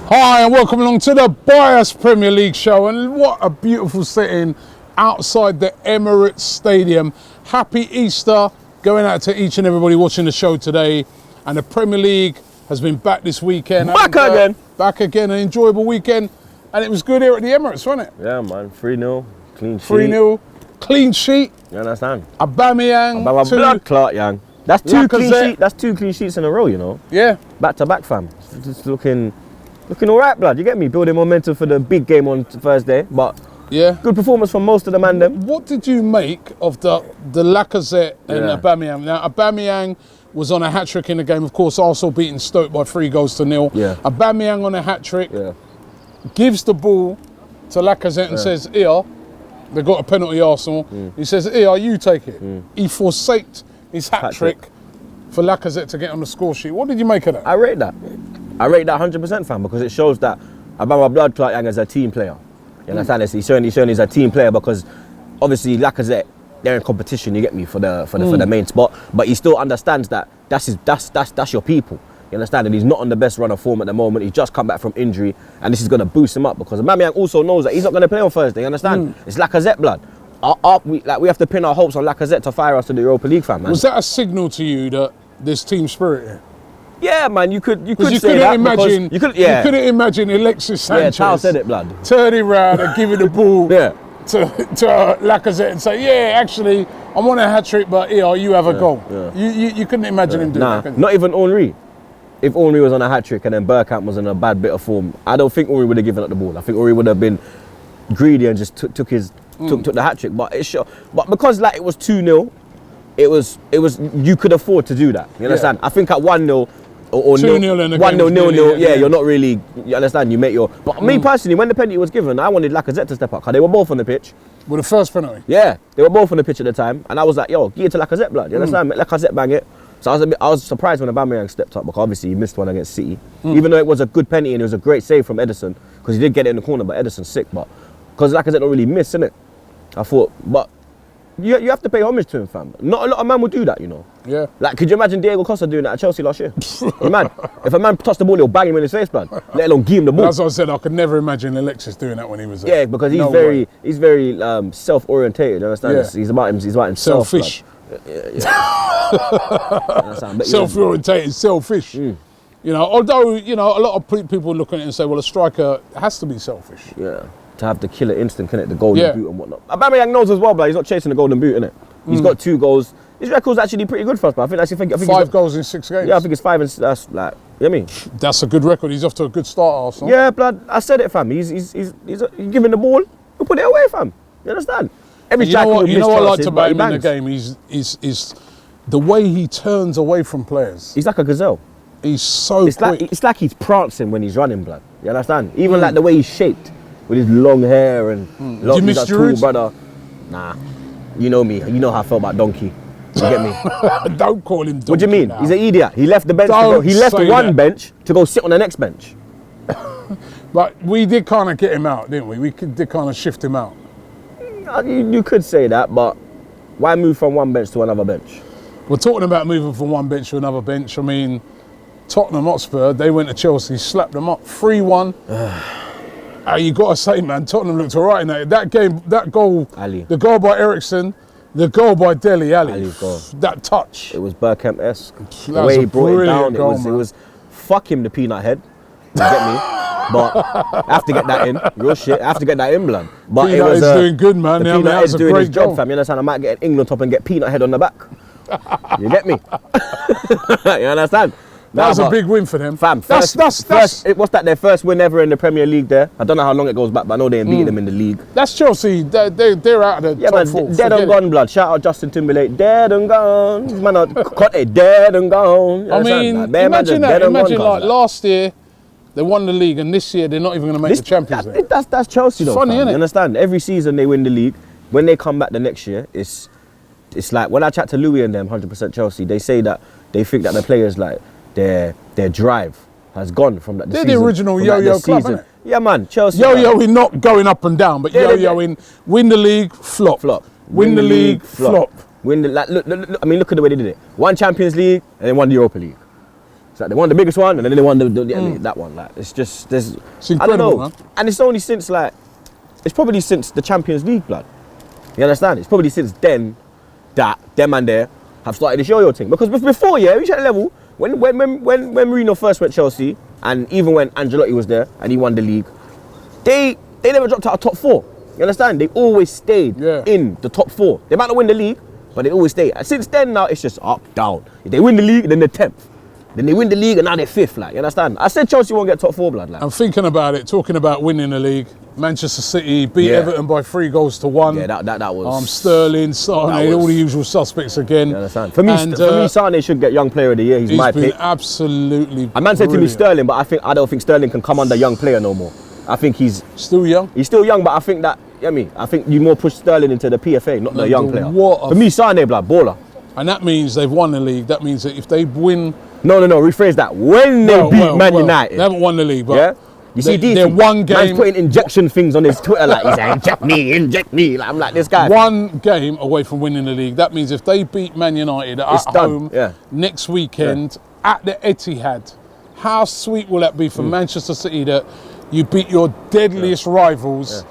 Hi and welcome along to the Bias Premier League show, and what a beautiful setting outside the Emirates Stadium. Happy Easter going out to each and everybody watching the show today, and the Premier League has been back this weekend. Back again, an enjoyable weekend, and it was good here at the Emirates, wasn't it? Yeah man, 3-0, clean sheet. 3-0, clean sheet. You understand? Aubameyang, blood clot, young. That's two clean sheets in a row, you know. Yeah. Back to back, fam. Just looking all right, blood. You get me? Building momentum for the big game on Thursday, but yeah, good performance from most of the man them. What did you make of the Lacazette and Aubameyang? Now, Aubameyang was on a hat-trick in the game. Of course, Arsenal beating Stoke by 3-0. Yeah. Aubameyang on a hat-trick, gives the ball to Lacazette and says, here, they got a penalty, Arsenal. He says, here, you take it. He forsaked his hat-trick for Lacazette to get on the score sheet. What did you make of that? I rate that 100%, fam, because it shows that Aubameyang blood clot young is a team player. You understand? He's showing he's a team player, because obviously Lacazette, they're in competition, you get me, for the main spot, but he still understands that that's your people. You understand? And he's not on the best run of form at the moment. He's just come back from injury, and this is going to boost him up, because Aubameyang also knows that he's not going to play on Thursday. You understand? It's Lacazette blood. We have to pin our hopes on Lacazette to fire us to the Europa League, fam. Man. Was that a signal to you that there's team spirit here? Yeah, man. You could say couldn't that. You couldn't imagine Alexis Sanchez. Yeah, Tal said it, blood. Turning around and giving the ball to Lacazette and say, yeah, actually, I'm on a hat trick, but here, you have a goal. Yeah. You couldn't imagine him doing that. Not even Henry. If Henry was on a hat trick and then Bergkamp was in a bad bit of form, I don't think Henry would have given up the ball. I think Henry would have been greedy and just took the hat trick. But because like it was 2-0, it was you could afford to do that. You understand? I think at 1-0 or 2-0 in the 1-0, you're not really. You understand? You make your. But me personally, when the penalty was given, I wanted Lacazette to step up, because they were both on the pitch. With the first penalty? Yeah, they were both on the pitch at the time, and I was like, yo, give it to Lacazette, blood. You understand? Let Lacazette bang it. So I was surprised when Aubameyang stepped up, because obviously he missed one against City. Even though it was a good penalty and it was a great save from Ederson, because he did get it in the corner, but Ederson's sick. But because Lacazette don't really miss, innit? I thought, but you have to pay homage to him, fam. Not a lot of men would do that, you know. Yeah. Like, could you imagine Diego Costa doing that at Chelsea last year? Man, if a man touched the ball, he'll bang him in his face, blood. Let alone give him the ball. That's what I said. I could never imagine Alexis doing that when he was there. Yeah, because he's very self-orientated. You understand? Yeah. He's about himself. Selfish. Self-orientated, selfish. You know, although a lot of people look at it and say, well, a striker has to be selfish. Yeah. To have the killer instinct, innit? The golden boot and whatnot. Aubameyang knows as well, but he's not chasing the golden boot, innit? He's got 2 goals. His record's actually pretty good for us, but I think 5 goals in 6 games. Yeah, I think it's 5, and that's like, you know what I mean? That's a good record. He's off to a good start, Arsenal. Yeah, blood. I said it, fam. He's giving the ball. We'll put it away, fam. You understand? You know what I liked about him in the game? He's the way he turns away from players. He's like a gazelle. He's so quick. It's like he's prancing when he's running, blood. You understand? Even like the way he's shaped, with his long hair and Do you miss Giroud? Brother. Nah, you know me. You know how I felt about Donkey. You get me? Don't call him Donkey. What do you mean? Now. He's an idiot. He left the bench. He left one bench to go sit on the next bench. But we did kind of get him out, didn't we? We did kind of shift him out. You could say that, but why move from one bench to another bench? We're talking about moving from one bench to another bench. I mean, Tottenham Hotspur, they went to Chelsea, slapped them up 3-1. You got to say, man, Tottenham looked all right in that game. That goal, Ali. The goal by Ericsson, the goal by Dele Alli, that touch. It was Bergkamp-esque. The way he brought it down, it was fuck him, the peanut head. You get me? But I have to get that in. Real shit. I have to get that in, blood. But Peanut is doing good, man. The peanut head's doing his job, fam. You understand? I might get an England top and get peanut head on the back. You get me? You understand? That was a big win for them. Fam, what's that, their first win ever in the Premier League there? I don't know how long it goes back, but I know they ain't beaten them in the league. That's Chelsea. They're out of the top 4. Dead and gone, blood. Shout out Justin Timberlake. Dead and gone. Man, cut it. Dead and gone. I mean, imagine that. Imagine like last year, they won the league, and this year they're not even going to make the Champions League. That's Chelsea, though. Funny, isn't it? You understand? Every season they win the league. When they come back the next year, it's like, when I chat to Louis and them, 100% Chelsea, they say that they think that the players, like, their drive has gone from that. They're the original yo-yo club, isn't it? Yeah, man. Chelsea. Yo-yoing, not going up and down, but yo-yoing. Win the league, flop. Win the league, flop. Look, I mean, look at the way they did it. One Champions League and then one Europa League. It's like they won the biggest one, and then they won that one. Like it's just there's. It's incredible, I don't know, man. and it's only since like it's probably since the Champions League, blood. You understand? It's probably since then that them and there have started this yo-yo thing. Because before, yeah, we at level when Mourinho first went Chelsea, and even when Ancelotti was there and he won the league, they never dropped out of top 4. You understand? They always stayed in the top 4. They might not win the league, but they always stay. And since then now it's just up, down. If they win the league, then they're 10th. Then they win the league and now they're 5th. Like, you understand? I said Chelsea won't get top 4, blood. Like. I'm thinking about it, talking about winning the league. Manchester City beat Everton by 3-1. Yeah, that was. Sterling, Sane, all the usual suspects again. You understand? For me, Sane should get Young Player of the Year. He's my pick. Absolutely. A man said to me Sterling, but I don't think Sterling can come under Young Player no more. I think he's still young. He's still young, but I think that I think you more push Sterling into the PFA, not the Young Player. For me, Sane, blood, baller. And that means they've won the league. That means that if they win. No, rephrase that. When they beat Man United. They haven't won the league, but you see, they're one game. Man's putting injection things on his Twitter, like he's saying, inject me. Like, I'm like, this guy. One game away from winning the league. That means if they beat Man United at home next weekend at the Etihad, how sweet will that be for Manchester City that you beat your deadliest rivals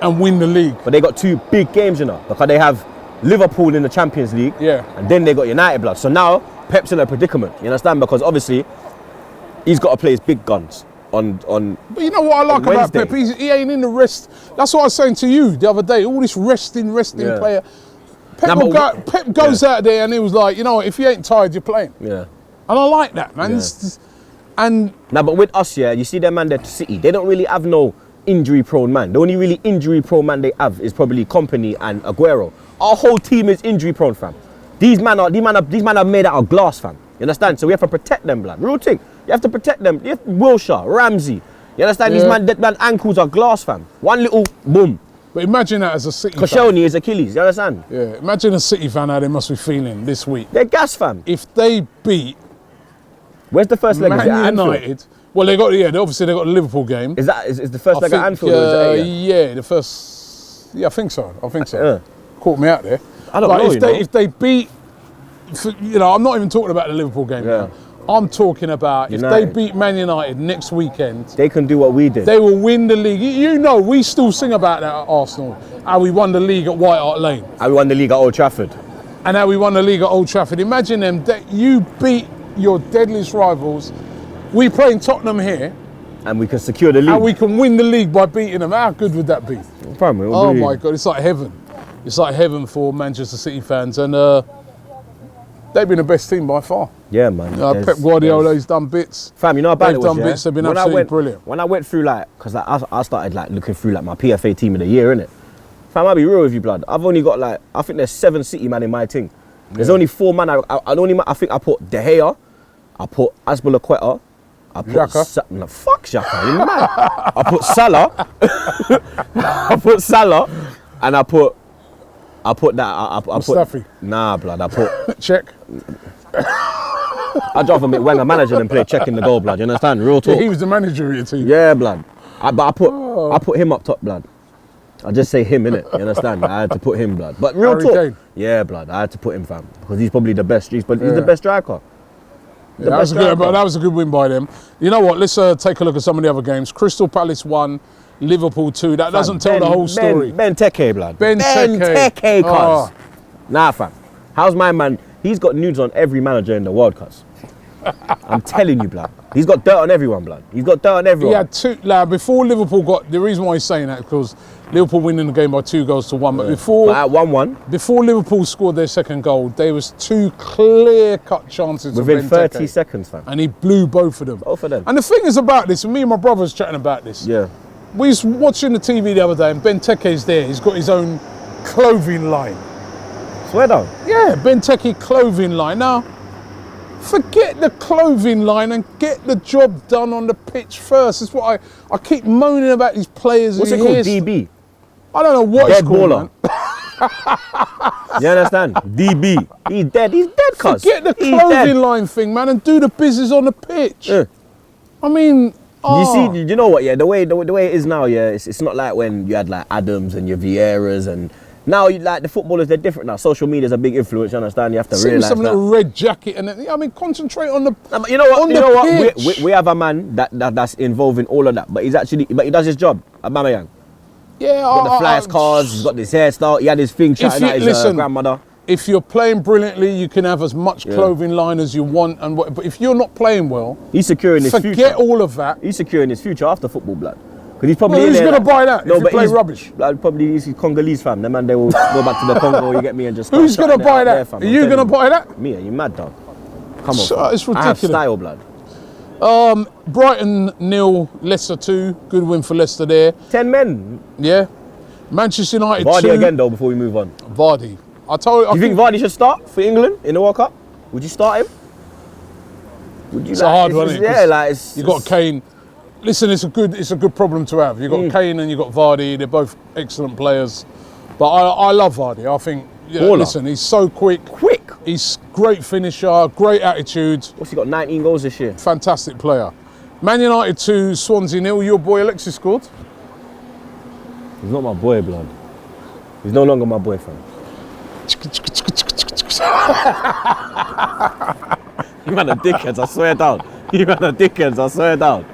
and win the league? But they got 2 big games, you know, because they have Liverpool in the Champions League, and then they got United, blood. So now Pep's in a predicament. You understand? Because obviously he's got to play his big guns on. But you know what I like about Pep? He ain't in the rest. That's what I was saying to you the other day. All this resting player. Pep goes out there and he was like, you know, if you ain't tired, you're playing. Yeah. And I like that, man. And now, but with us, you see them man there to City. They don't really have no injury-prone man. The only really injury-prone man they have is probably Kompany and Aguero. Our whole team is injury-prone, fam. These men are made out of glass, fam. You understand? So we have to protect them, blood. Real thing. You have to protect them. You have Wilshere, Ramsey. You understand? These man ankles are glass, fam. One little boom. But imagine that as a City fan. Koscielny is Achilles. You understand? Yeah. Imagine a City fan how they must be feeling this week. They're gas, fam. If they beat. Where's the first leg? Man United. Well, obviously they got the Liverpool game. Is the first leg at Anfield? Or is it the first. Yeah, I think so. Caught me out there. I don't know. If they beat, I'm not even talking about the Liverpool game. Yeah. I'm talking about if they beat Man United next weekend, they can do what we did. They will win the league. You know, we still sing about that at Arsenal. How we won the league at White Hart Lane. How we won the league at Old Trafford. And how we won the league at Old Trafford. Imagine them that you beat your deadliest rivals. We play in Tottenham here. And we can secure the league. And we can win the league by beating them. How good would that be? Oh my God, it's like heaven. It's like heaven for Manchester City fans. And they've been the best team by far. Yeah, man. Pep Guardiola, he's done bits. Fam, you know about it was, bits, they've been absolutely brilliant. When I went through, because I started looking through my PFA team of the year, innit? Fam, I'll be real with you, blood. I've only got I think there's 7 City man in my team. There's only 4 man. I think I put De Gea, I put Azpilicueta, I put Xhaka. Fuck Xhaka, you mad? I put Salah, and I put Mustafi. Nah, blood. I put check. I'd rather make Wenger manager than play checking the goal, blood. You understand? Real talk. Yeah, he was the manager of your team. Yeah, blood. But I put him up top, blood. I just say him, innit? You understand? I had to put him, blood. But real talk. Kane. Yeah, blood. I had to put him, fam, because he's probably the best. He's the best striker. That was a good win by them. You know what? Let's take a look at some of the other games. Crystal Palace 1, Liverpool 2. That doesn't tell the whole story. Benteke, blood. Benteke, cuz. Nah, fam. How's my man? He's got nudes on every manager in the world, cuz. I'm telling you, blood. He's got dirt on everyone, blood. He's got dirt on everyone. He had 2. Before Liverpool got... The reason why he's saying that because Liverpool winning the game by 2-1. But before... But at 1-1. Before Liverpool scored their second goal, there was 2 clear-cut chances within 30 seconds, fam. And he blew both of them. Both of them. And the thing is about this, and me and my brother was chatting about this. Yeah. We was watching the TV the other day, and Benteke's there. He's got his own clothing line. Swear down. Yeah, Benteke clothing line. Now, forget the clothing line and get the job done on the pitch first. That's what I keep moaning about these players. What's it called? DB? I don't know what dead it's called, baller. You understand? DB. He's dead. He's dead, cuz. Forget the clothing line thing, man, and do the business on the pitch. Yeah. I mean... You see, you know what, yeah, the way it is now, yeah, it's not like when you had like Adams and your Vieiras and... Now, like the footballers, they're different now. Social media is a big influence. You understand? You have to See realise some that. little red jacket and I mean, concentrate on the. Nah, but you know what? On You the know what? pitch. We have a man that's involved in all of that, but he does his job. Aubameyang. Yeah, He's got the flyers cars. He's got this hairstyle. He had his thing chatting at his grandmother. If you're playing brilliantly, you can have as much clothing line as you want, but if you're not playing well, he's securing his future. Forget all of that. He's securing his future after football, blood. Because he's probably who's going to buy that if you play he's, rubbish? Probably he's Congolese fam. The man, they will go back to the Congo. You get me and just. Who's going to buy that? Are you going to buy that? Me? Are you mad, dog? Come on, fam. It's ridiculous. I have style, blood. Brighton 0, Leicester 2. Good win for Leicester there. 10 men. Yeah. Manchester United Vardy 2. again though. Before we move on. Vardy. Do you think Vardy should start for England in the World Cup? Would you start him? Would you? It's a hard one. Yeah, like you got Kane. Listen, it's a good problem to have. You've got Kane and you've got Vardy. They're both excellent players. But I love Vardy. I think, listen, he's so quick. He's great finisher, great attitude. What's he got, 19 goals this year? Fantastic player. Man United 2, Swansea 0. Your boy Alexis scored. He's not my boy, blood. He's no longer my boyfriend. You man are dickheads, I swear down. You man are dickheads, I swear down.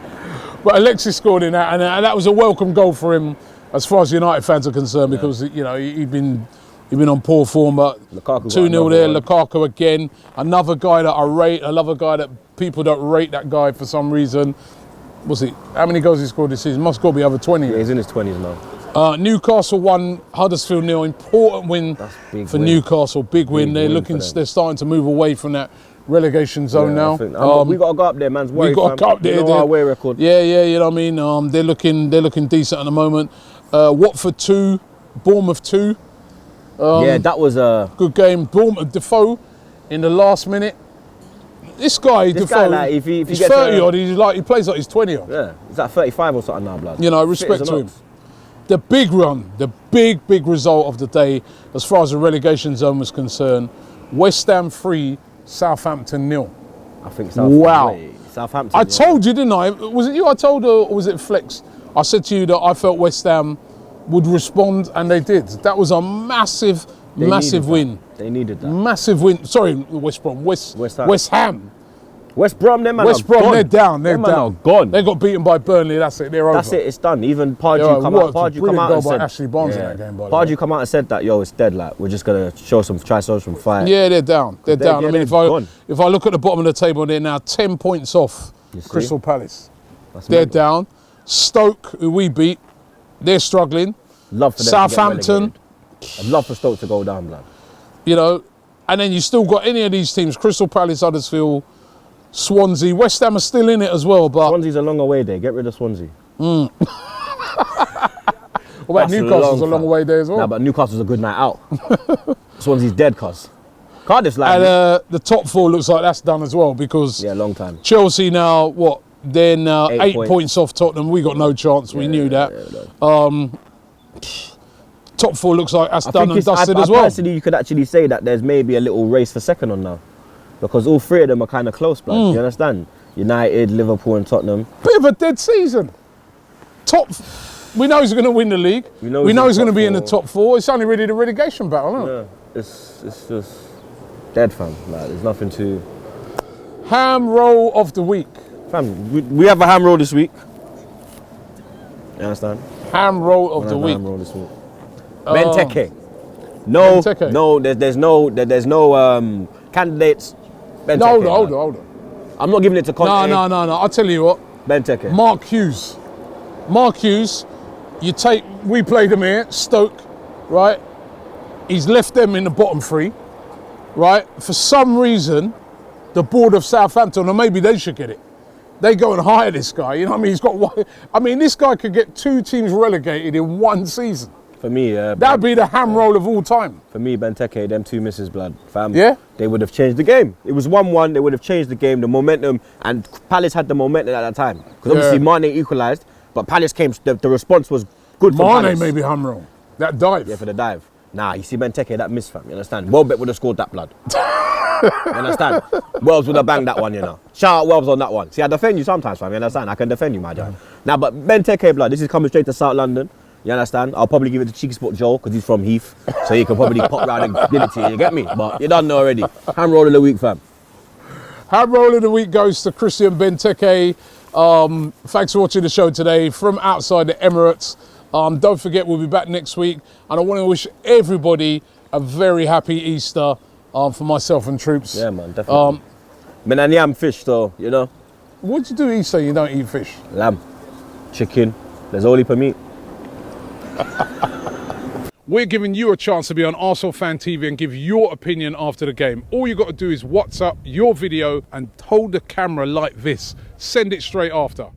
But Alexis scored in that, and that was a welcome goal for him, as far as United fans are concerned, because he'd been on poor form. But 2-0 there, Lukaku again, another guy that I rate, another guy that people don't rate that guy for some reason. How many goals he scored this season? Must go be over 20. Yeah, he's in his 20s now. Newcastle 1, Huddersfield 0. Important win for Newcastle. Big win. They're starting to move away from that relegation zone now. We got to go up there, man's worried. We got to go up there. Our away record. Yeah, you know what I mean. They're looking decent at the moment. Watford 2, Bournemouth 2. Yeah, that was a good game. Bournemouth Defoe in the last minute. This guy Defoe, like, if he he's gets 30 odd. He plays like he's 20 odd. Yeah, he's at 35 or something now, blood. You know, respect to him. The big run, the big result of the day, as far as the relegation zone was concerned. West Ham 3, Southampton 0. I think Southampton. Wow. Southampton. I told you, didn't I? Was it you I told, or was it Flex? I said to you that I felt West Ham would respond, and they did. That was a massive win. They needed that. Massive win. Sorry, West Brom. West Ham. West Brom, them man West Brom, gone. they're down. They're down. Gone. They got beaten by Burnley. That's it. They're over. That's it. It's done. Even Pardew come out and said. Ashley Barnes in that game. Pardew come out and said that it's dead. Like we're just gonna try to show some fight. Yeah, they're down. They're down. Yeah, I mean, if I look at the bottom of the table, they're now 10 points off Crystal Palace. They're down. Stoke, who we beat, they're struggling. Love for them Southampton. I'd love for Stoke to go down, blood. You know, and then you still got any of these teams: Crystal Palace, Huddersfield, Swansea, West Ham are still in it as well. But Swansea's a long way there. Get rid of Swansea. What about Newcastle's a long way there as well? Nah, but Newcastle's a good night out. Swansea's dead, cuz. Cardiff's like. And the top 4 looks like that's done as well, because long time. Chelsea now, they're now 8 points off Tottenham. We got no chance. We knew that. Top 4 looks like that's done and dusted as well. Personally, you could actually say that there's maybe a little race for second on now, because all 3 of them are kind of close, blood. You understand? United, Liverpool, and Tottenham. Bit of a dead season. We know he's going to win the league. We know he's going to be in the top 4. It's only really the relegation battle, isn't it? Yeah, it's just dead, fam. Like, there's nothing to. Ham roll of the week. Fam, we have a ham roll this week. You understand? Ham roll of the week. Ham roll this week. Benteke. No, there's no candidates. Benteke, No, hold on. I'm not giving it to Conte. No. I'll tell you what. Benteke. Mark Hughes. We played him here, Stoke, right? He's left them in the bottom 3, right? For some reason, the board of Southampton, or maybe they should get it. They go and hire this guy. You know what I mean? He's got one. I mean, this guy could get 2 teams relegated in 1 season. For me, that'd be the ham roll of all time. For me, Benteke, them 2 misses, blood, fam. Yeah? They would have changed the game. It was 1-1. They would have changed the game, the momentum, and Palace had the momentum at that time. Because obviously Mane equalised, but Palace came. The response was good for Palace. Mane maybe ham roll. That dive. Yeah, for the dive. Nah, you see Benteke, that miss, fam. You understand? Welbeck would have scored that, blood. You understand? Welbs would have banged that one, you know. Shout out Welbs on that one. See, I defend you sometimes, fam. You understand? I can defend you, my guy. Now, but Benteke, blood, this is coming straight to South London. You understand? I'll probably give it to Cheeky Sport Joe because he's from Heath, so he can probably pop round and give it to you. You get me? But you don't know already. Hand roll of the week, fam. Hand roll of the week goes to Christian Benteke. Thanks for watching the show today from outside the Emirates. Don't forget, we'll be back next week, and I want to wish everybody a very happy Easter for myself and Troops. Yeah, man, definitely. Man, I yam fish, so you know. What do you do Easter? You don't eat fish? Lamb, chicken. There's only for meat. We're giving you a chance to be on ArsenalFanTV and give your opinion after the game. All you got to do is WhatsApp your video and hold the camera like this. Send it straight after.